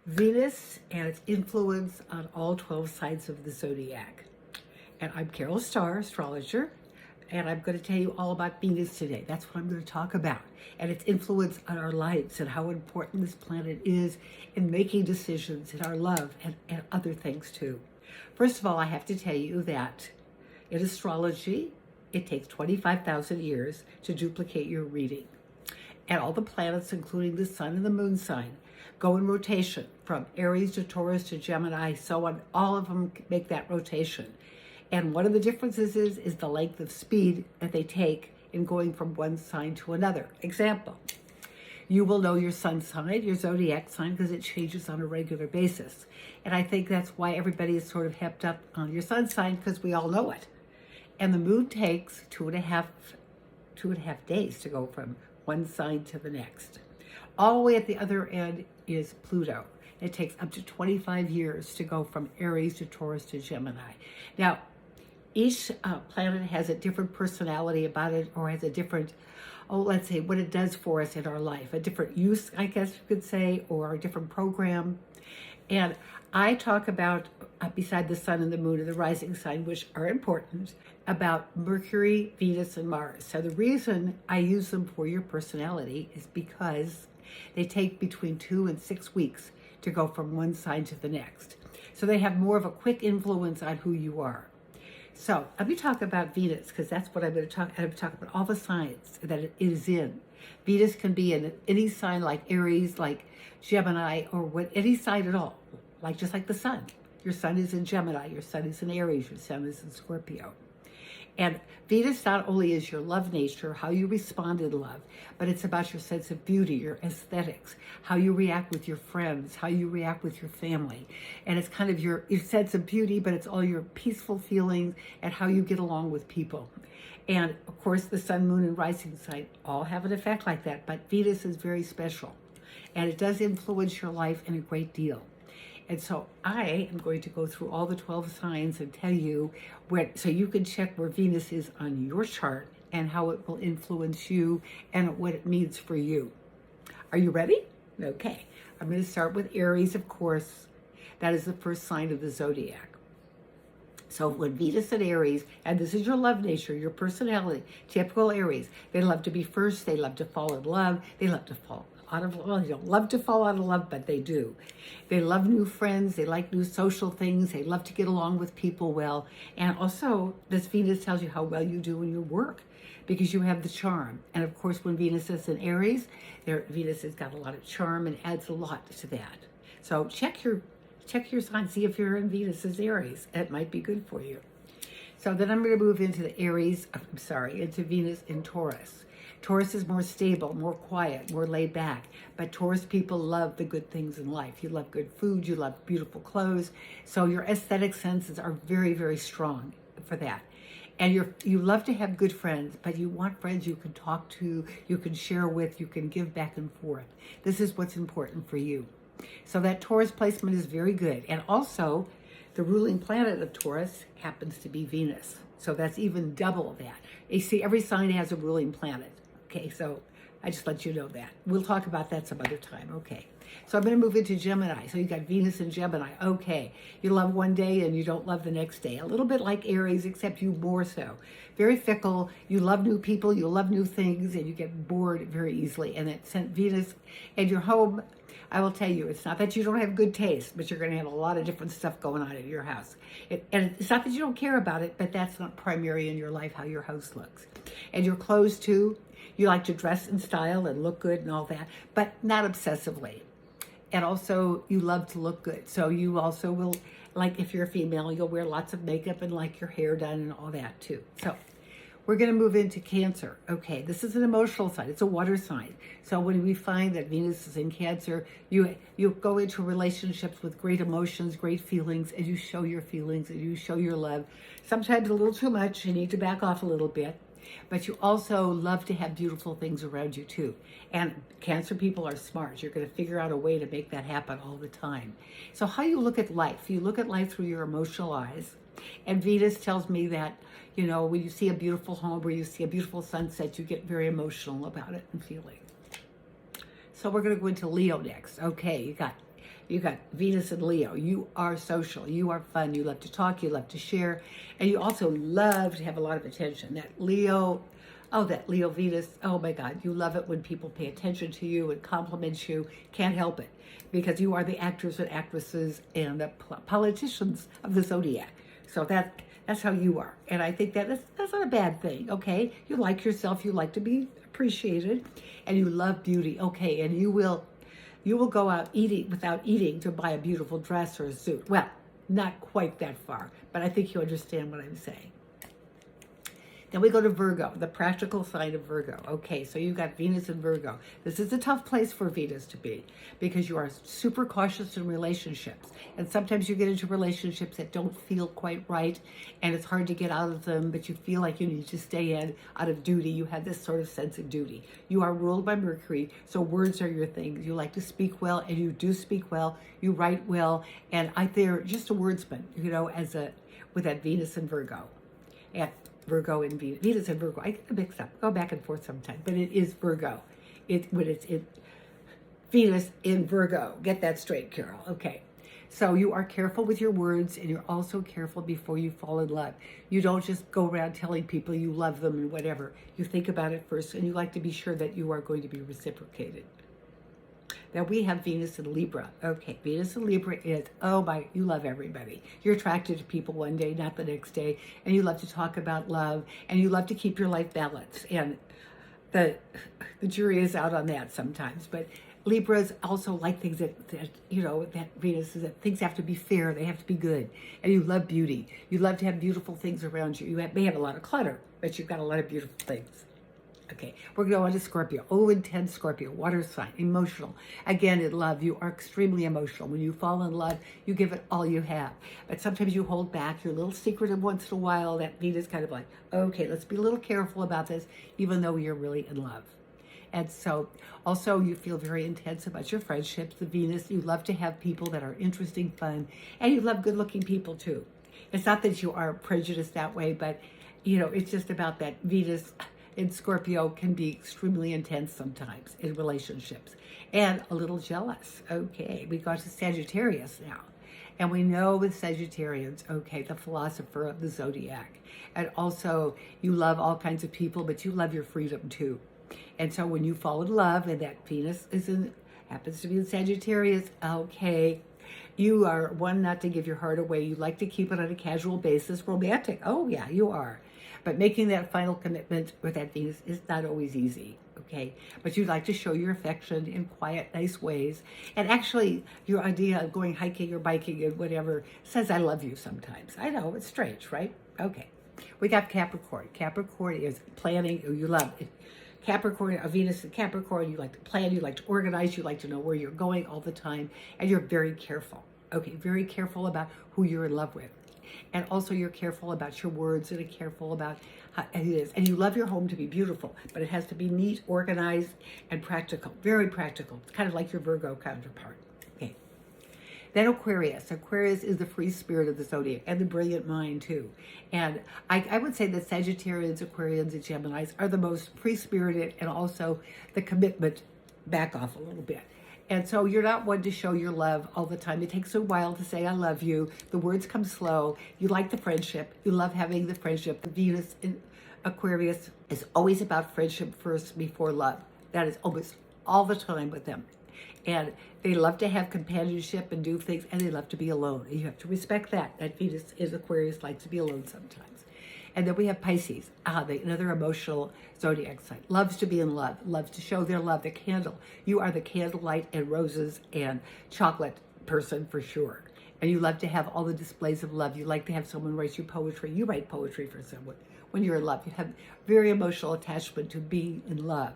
Venus and its influence on all 12 signs of the zodiac. And I'm Carol Starr, astrologer, and I'm going to tell you all about Venus today. That's what I'm going to talk about, and its influence on our lives and how important this planet is in making decisions in our love and other things too. First of all, I have to tell you that in astrology, it takes 25,000 years to duplicate your reading. And all the planets, including the sun and the moon sign, go in rotation from Aries to Taurus to Gemini, so on. All of them make that rotation. And one of the differences is the length of speed that they take in going from one sign to another. Example, you will know your sun sign, your zodiac sign, because it changes on a regular basis. And I think that's why everybody is sort of hepped up on your sun sign, because we all know it. And the moon takes two and a half days to go from one sign to the next. All the way at the other end is Pluto. It takes up to 25 years to go from Aries to Taurus to Gemini. Now, each planet has a different personality about it, or has a different, let's say, what it does for us in our life, a different use, I guess you could say, or a different program. And I talk about, beside the sun and the moon and the rising sign, which are important, about Mercury, Venus, and Mars. So the reason I use them for your personality is because they take between 2 and 6 weeks to go from one sign to the next. So they have more of a quick influence on who you are. So let me talk about Venus, because that's what I'm going to talk. I'm going to talk about all the signs that it is in. Venus can be in any sign, like Aries, like Gemini, or any sign at all, just like the sun. Your sun is in Gemini, your sun is in Aries, your sun is in Scorpio. And Venus not only is your love nature, how you respond in love, but it's about your sense of beauty, your aesthetics, how you react with your friends, how you react with your family. And it's kind of your sense of beauty, but it's all your peaceful feelings and how you get along with people. And of course, the sun, moon, and rising sign all have an effect like that, but Venus is very special. And it does influence your life in a great deal. And so I am going to go through all the 12 signs and tell you so you can check where Venus is on your chart and how it will influence you and what it means for you. Are you ready? Okay. I'm going to start with Aries, of course. That is the first sign of the zodiac. So when Venus and Aries, and this is your love nature, your personality, typical Aries, they love to be first, they love to fall in love, they love to fall out of love. They don't love to fall out of love, but they do. They love new friends, they like new social things, they love to get along with people well. And also, this Venus tells you how well you do in your work, because you have the charm. And of course, when Venus is in Aries, Venus has got a lot of charm and adds a lot to that. So check your sign, see if you're in Venus's Aries. It might be good for you. So then I'm going to move into into Venus in Taurus. Taurus is more stable, more quiet, more laid back. But Taurus people love the good things in life. You love good food, you love beautiful clothes. So your aesthetic senses are very, very strong for that. And you love to have good friends, but you want friends you can talk to, you can share with, you can give back and forth. This is what's important for you. So that Taurus placement is very good. And also, the ruling planet of Taurus happens to be Venus. So that's even double that. You see, every sign has a ruling planet. Okay, so I just let you know that. We'll talk about that some other time. Okay, so I'm going to move into Gemini. So you got Venus and Gemini. Okay, you love one day and you don't love the next day. A little bit like Aries, except you more so. Very fickle. You love new people, you love new things, and you get bored very easily. And it sent Venus and your home. I will tell you, it's not that you don't have good taste, but you're going to have a lot of different stuff going on in your house. And it's not that you don't care about it, but that's not primary in your life, how your house looks. And your clothes too. You like to dress in style and look good and all that, but not obsessively. And also, you love to look good. So you also will, like if you're a female, you'll wear lots of makeup and like your hair done and all that too. So we're going to move into Cancer. Okay, this is an emotional sign. It's a water sign. So when we find that Venus is in Cancer, you go into relationships with great emotions, great feelings, and you show your feelings and you show your love. Sometimes a little too much. You need to back off a little bit. But you also love to have beautiful things around you too. And Cancer people are smart. You're going to figure out a way to make that happen all the time. So how you look at life, you look at life through your emotional eyes. And Venus tells me that, when you see a beautiful home, where you see a beautiful sunset, you get very emotional about it and feeling. So we're going to go into Leo next. Okay, you got You got Venus and Leo. You are social. You are fun. You love to talk. You love to share. And you also love to have a lot of attention. That Leo, oh, that Leo Venus, oh my God. You love it when people pay attention to you and compliment you. Can't help it. Because you are the actors and actresses and the politicians of the zodiac. So that's how you are. And I think that's not a bad thing, okay? You like yourself. You like to be appreciated. And you love beauty, okay? And you will go out eating without eating to buy a beautiful dress or a suit. Well, not quite that far, but I think you understand what I'm saying. Then we go to Virgo, the practical sign of Virgo. Okay, so you've got Venus and Virgo. This is a tough place for Venus to be because you are super cautious in relationships. And sometimes you get into relationships that don't feel quite right and it's hard to get out of them, but you feel like you need to stay in out of duty. You have this sort of sense of duty. You are ruled by Mercury, so words are your thing. You like to speak well, and you do speak well. You write well, and they're just a wordsman, you know, with that Venus and Virgo. And Virgo and Venus and Virgo. I get them mixed up. Go back and forth sometimes, but it is Virgo. When it's Venus in Virgo. Get that straight, Carol. Okay. So you are careful with your words, and you're also careful before you fall in love. You don't just go around telling people you love them and whatever. You think about it first, and you like to be sure that you are going to be reciprocated. Now we have Venus in Libra. Okay, Venus in Libra is, oh my, you love everybody. You're attracted to people one day, not the next day, and you love to talk about love, and you love to keep your life balanced. And the jury is out on that sometimes, but Libras also like things that you know, that Venus is that things have to be fair, they have to be good, and you love beauty. You love to have beautiful things around you. You may have a lot of clutter, but you've got a lot of beautiful things. Okay, we're going to Scorpio. Oh, intense Scorpio, water sign, emotional. Again, in love, you are extremely emotional. When you fall in love, you give it all you have. But sometimes you hold back. You're a little secretive once in a while. That Venus kind of like, okay, let's be a little careful about this, even though you're really in love. And so also you feel very intense about your friendships. The Venus, you love to have people that are interesting, fun, and you love good-looking people too. It's not that you are prejudiced that way, but you know, it's just about that Venus in Scorpio can be extremely intense sometimes in relationships and a little jealous. Okay, we got to Sagittarius now. And we know with Sagittarians, okay, the philosopher of the zodiac. And also you love all kinds of people, but you love your freedom too. And so when you fall in love and that Venus happens to be in Sagittarius, okay, you are one not to give your heart away. You like to keep it on a casual basis, romantic. Oh yeah, you are. But making that final commitment with that Venus is not always easy, okay? But you'd like to show your affection in quiet, nice ways. And actually, your idea of going hiking or biking and whatever says, I love you sometimes. I know, it's strange, right? Okay. We got Capricorn. Capricorn is planning, you love it. Capricorn, a Venus in Capricorn, you like to plan, you like to organize, you like to know where you're going all the time, and you're very careful. Okay, very careful about who you're in love with. And also you're careful about your words and careful about how it is. And you love your home to be beautiful, but it has to be neat, organized, and practical. Very practical. It's kind of like your Virgo counterpart. Okay. Then Aquarius. Aquarius is the free spirit of the zodiac and the brilliant mind too. And I would say that Sagittarians, Aquarians, and Geminis are the most free-spirited and also the commitment back off a little bit. And so you're not one to show your love all the time. It takes a while to say, I love you. The words come slow. You like the friendship. You love having the friendship. The Venus in Aquarius is always about friendship first before love. That is almost all the time with them. And they love to have companionship and do things, and they love to be alone. And you have to respect that. That Venus in Aquarius likes to be alone sometimes. And then we have Pisces, another emotional zodiac sign. Loves to be in love, loves to show their love, the candle. You are the candlelight and roses and chocolate person for sure. And you love to have all the displays of love. You like to have someone write you poetry. You write poetry for someone when you're in love. You have very emotional attachment to being in love.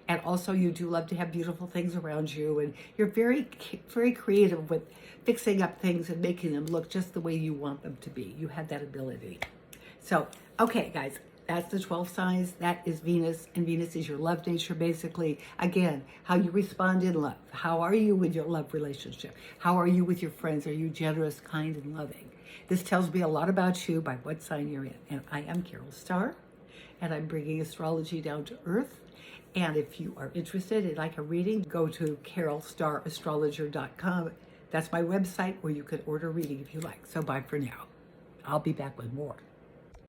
And also you do love to have beautiful things around you. And you're very, very creative with fixing up things and making them look just the way you want them to be. You have that ability. So, okay, guys, that's the 12 signs. That is Venus, and Venus is your love nature, basically. Again, how you respond in love. How are you with your love relationship? How are you with your friends? Are you generous, kind, and loving? This tells me a lot about you by what sign you're in. And I am Carol Starr, and I'm bringing astrology down to earth. And if you are interested in like a reading, go to carolstarastrologer.com. That's my website where you can order a reading if you like. So bye for now. I'll be back with more.